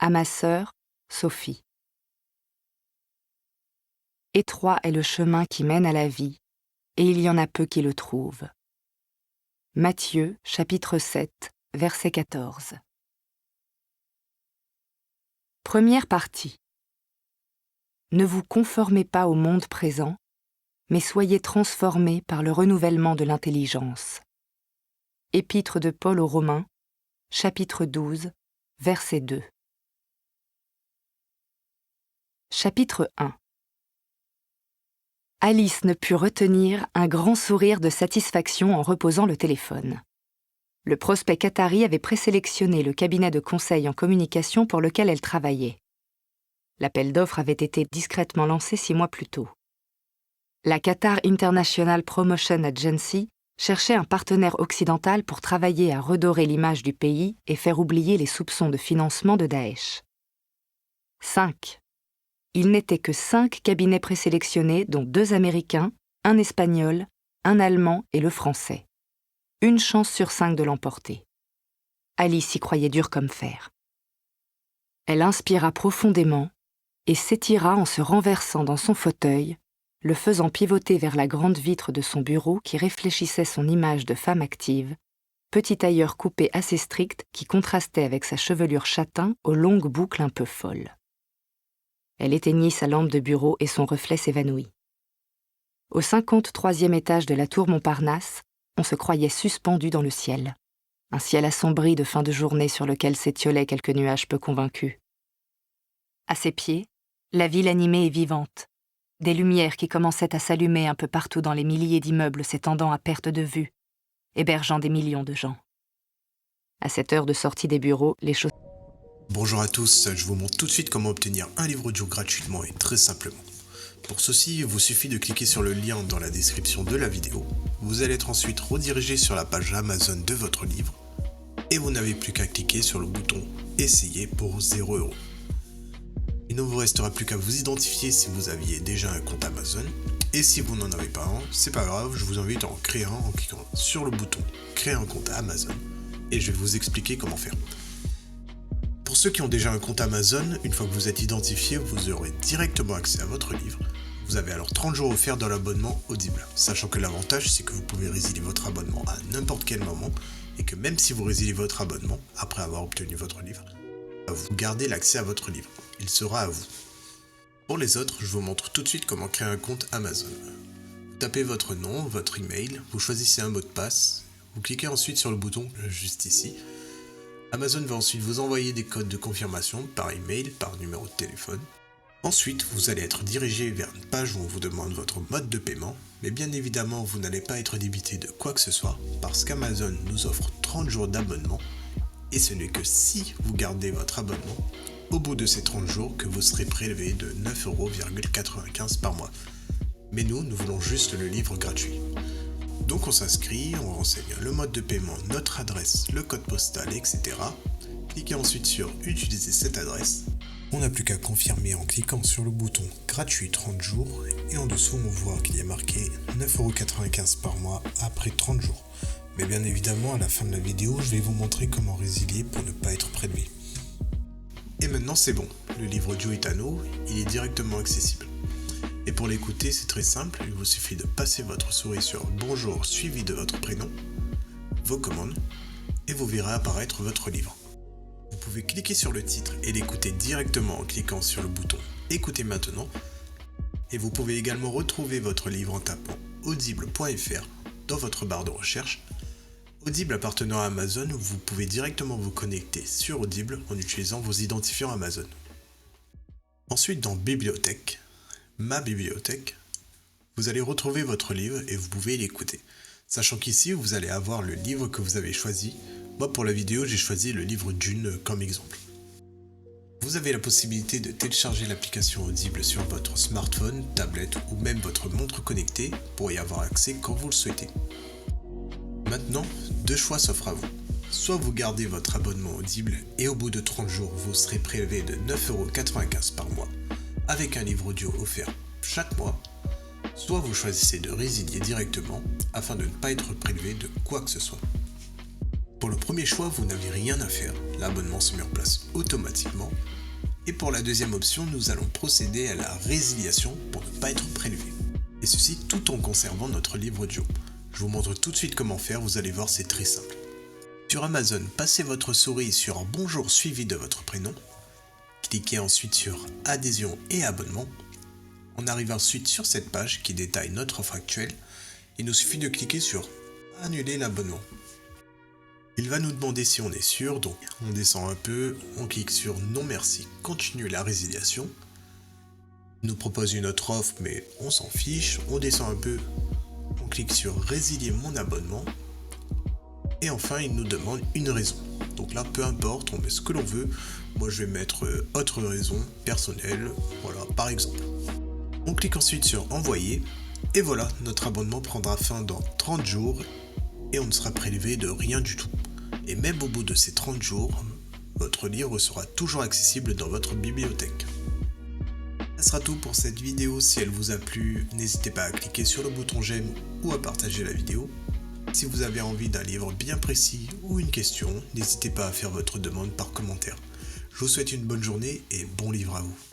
à ma sœur, Sophie. Étroit est le chemin qui mène à la vie, et il y en a peu qui le trouvent. Matthieu, chapitre 7, verset 14. Première partie. Ne vous conformez pas au monde présent, mais soyez transformés par le renouvellement de l'intelligence. Épître de Paul aux Romains, chapitre 12, verset 2. Chapitre 1. Alice ne put retenir un grand sourire de satisfaction en reposant le téléphone. Le prospect qatari avait présélectionné le cabinet de conseil en communication pour lequel elle travaillait. L'appel d'offres avait été discrètement lancé 6 mois plus tôt. La Qatar International Promotion Agency cherchait un partenaire occidental pour travailler à redorer l'image du pays et faire oublier les soupçons de financement de Daesh. 5. Il n'était que 5 cabinets présélectionnés, dont 2 Américains, un Espagnol, un Allemand et le Français. Une chance sur 5 de l'emporter. Alice y croyait dur comme fer. Elle inspira profondément et s'étira en se renversant dans son fauteuil, le faisant pivoter vers la grande vitre de son bureau qui réfléchissait son image de femme active, petit tailleur coupé assez strict qui contrastait avec sa chevelure châtain aux longues boucles un peu folles. Elle éteignit sa lampe de bureau et son reflet s'évanouit. Au 53e étage de la tour Montparnasse, on se croyait suspendu dans le ciel. Un ciel assombri de fin de journée sur lequel s'étiolaient quelques nuages peu convaincus. À ses pieds, la ville animée et vivante. Des lumières qui commençaient à s'allumer un peu partout dans les milliers d'immeubles s'étendant à perte de vue, hébergeant des millions de gens. À cette heure de sortie des bureaux, les choses... Bonjour à tous, je vous montre tout de suite comment obtenir un livre audio gratuitement et très simplement. Pour ceci, il vous suffit de cliquer sur le lien dans la description de la vidéo. Vous allez être ensuite redirigé sur la page Amazon de votre livre et vous n'avez plus qu'à cliquer sur le bouton « Essayer » pour 0 €. Il ne vous restera plus qu'à vous identifier si vous aviez déjà un compte Amazon. Et si vous n'en avez pas un, c'est pas grave, je vous invite à en créer un en cliquant sur le bouton « Créer un compte Amazon » et je vais vous expliquer comment faire. Pour ceux qui ont déjà un compte Amazon, une fois que vous êtes identifié, vous aurez directement accès à votre livre. Vous avez alors 30 jours offerts dans l'abonnement Audible, sachant que l'avantage c'est que vous pouvez résilier votre abonnement à n'importe quel moment et que même si vous résiliez votre abonnement après avoir obtenu votre livre, vous gardez l'accès à votre livre. Il sera à vous. Pour les autres, je vous montre tout de suite comment créer un compte Amazon. Vous tapez votre nom, votre email, vous choisissez un mot de passe, vous cliquez ensuite sur le bouton juste ici. Amazon va ensuite vous envoyer des codes de confirmation par email, par numéro de téléphone. Ensuite, vous allez être dirigé vers une page où on vous demande votre mode de paiement, mais bien évidemment, vous n'allez pas être débité de quoi que ce soit, parce qu'Amazon nous offre 30 jours d'abonnement, et ce n'est que si vous gardez votre abonnement, au bout de ces 30 jours, que vous serez prélevé de 9,95 € par mois. Mais nous voulons juste le livre gratuit. Donc on s'inscrit, on renseigne le mode de paiement, notre adresse, le code postal, etc. Cliquez ensuite sur « Utiliser cette adresse ». On n'a plus qu'à confirmer en cliquant sur le bouton « Gratuit 30 jours » et en dessous on voit qu'il y a marqué 9,95 € par mois après 30 jours. Mais bien évidemment, à la fin de la vidéo, je vais vous montrer comment résilier pour ne pas être prélevé. Et maintenant c'est bon, le livre audio est à nous, il est directement accessible. Et pour l'écouter, c'est très simple, il vous suffit de passer votre souris sur « Bonjour » suivi de votre prénom, vos commandes, et vous verrez apparaître votre livre. Vous pouvez cliquer sur le titre et l'écouter directement en cliquant sur le bouton « Écoutez maintenant » et vous pouvez également retrouver votre livre en tapant audible.fr dans votre barre de recherche. Audible appartenant à Amazon, vous pouvez directement vous connecter sur Audible en utilisant vos identifiants Amazon. Ensuite, dans Bibliothèque, Ma bibliothèque, vous allez retrouver votre livre et vous pouvez l'écouter. Sachant qu'ici, vous allez avoir le livre que vous avez choisi. Moi, pour la vidéo, j'ai choisi le livre Dune comme exemple. Vous avez la possibilité de télécharger l'application Audible sur votre smartphone, tablette ou même votre montre connectée pour y avoir accès quand vous le souhaitez. Maintenant, 2 choix s'offrent à vous. Soit vous gardez votre abonnement Audible et au bout de 30 jours, vous serez prélevé de 9,95 € par mois avec un livre audio offert chaque mois, soit vous choisissez de résilier directement afin de ne pas être prélevé de quoi que ce soit. Pour le premier choix, vous n'avez rien à faire, l'abonnement se met en place automatiquement. Et pour la deuxième option, nous allons procéder à la résiliation pour ne pas être prélevé. Et ceci tout en conservant notre livre audio. Je vous montre tout de suite comment faire, vous allez voir, c'est très simple. Sur Amazon, passez votre souris sur Bonjour suivi de votre prénom. Cliquez ensuite sur Adhésion et abonnement. On arrive ensuite sur cette page qui détaille notre offre actuelle. Il nous suffit de cliquer sur Annuler l'abonnement. Il va nous demander si on est sûr, donc on descend un peu, on clique sur Non merci, continuer la résiliation. Il nous propose une autre offre mais on s'en fiche, on descend un peu, on clique sur Résilier mon abonnement. Et enfin il nous demande une raison. Donc là peu importe, on met ce que l'on veut. Moi je vais mettre autre raison personnelle, voilà par exemple. On clique ensuite sur Envoyer. Et voilà, notre abonnement prendra fin dans 30 jours et on ne sera prélevé de rien du tout. Et même au bout de ces 30 jours, votre livre sera toujours accessible dans votre bibliothèque. Ce sera tout pour cette vidéo. Si elle vous a plu, n'hésitez pas à cliquer sur le bouton j'aime ou à partager la vidéo. Si vous avez envie d'un livre bien précis ou une question, n'hésitez pas à faire votre demande par commentaire. Je vous souhaite une bonne journée et bon livre à vous.